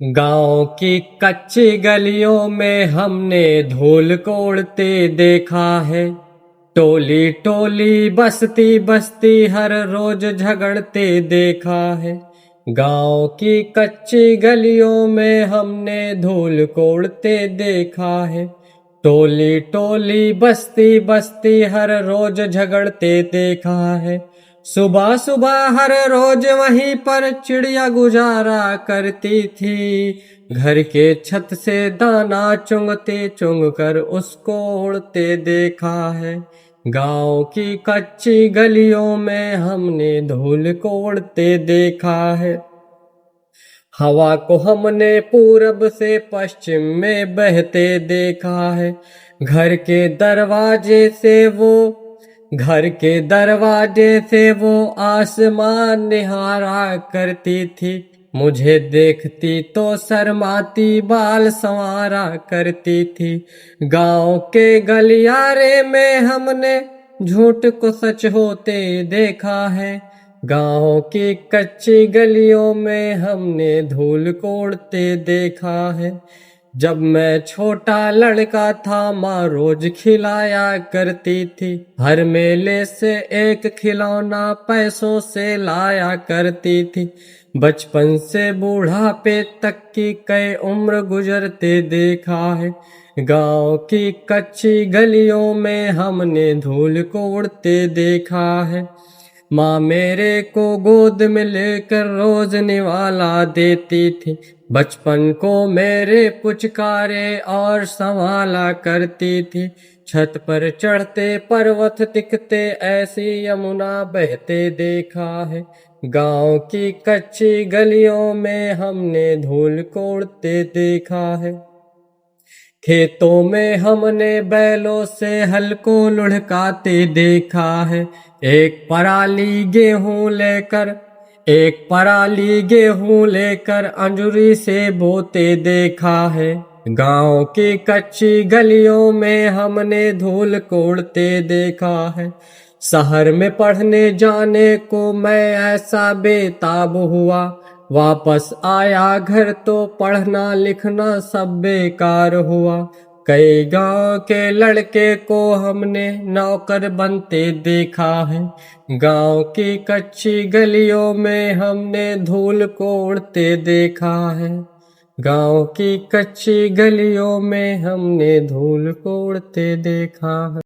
गांव की कच्ची गलियों में हमने धूल को उड़ते देखा है। टोली टोली बस्ती बस्ती हर रोज झगड़ते देखा है। गांव की कच्ची गलियों में हमने धूल को उड़ते देखा है। टोली टोली बस्ती बस्ती हर रोज झगड़ते देखा है। सुबह सुबह हर रोज वहीं पर चिड़िया गुजारा करती थी। घर के छत से दाना चुंगते चुंग कर उसको उड़ते देखा है। गांव की कच्ची गलियों में हमने धूल को उड़ते देखा है। हवा को हमने पूरब से पश्चिम में बहते देखा है। घर के दरवाजे से वो आसमान निहारा करती थी। मुझे देखती तो शर्माती बाल संवारा करती थी। गांव के गलियारे में हमने झूठ को सच होते देखा है। गांव की कच्ची गलियों में हमने धूल को उड़ते देखा है। जब मैं छोटा लड़का था माँ रोज खिलाया करती थी। हर मेले से एक खिलौना पैसों से लाया करती थी। बचपन से बूढ़ापे तक की कई उम्र गुजरते देखा है। गांव की कच्ची गलियों में हमने धूल को उड़ते देखा है। माँ मेरे को गोद में लेकर रोज निवाला देती थी। बचपन को मेरे पुचकारे और संभाला करती थी। छत पर चढ़ते पर्वत दिखते ऐसी यमुना बहते देखा है। गांव की कच्ची गलियों में हमने धूल को उड़ते देखा है। खेतों में हमने बैलों से हल को लुढ़काते देखा है। एक पराली गेहूं लेकर अंजुरी से बोते देखा है। गांव की कच्ची गलियों में हमने धूल को उड़ते देखा है। शहर में पढ़ने जाने को मैं ऐसा बेताब हुआ। वापस आया घर तो पढ़ना लिखना सब बेकार हुआ। कई गांव के लड़के को हमने नौकर बनते देखा है। गांव की कच्ची गलियों में हमने धूल को उड़ते देखा है। गांव की कच्ची गलियों में हमने धूल को उड़ते देखा है।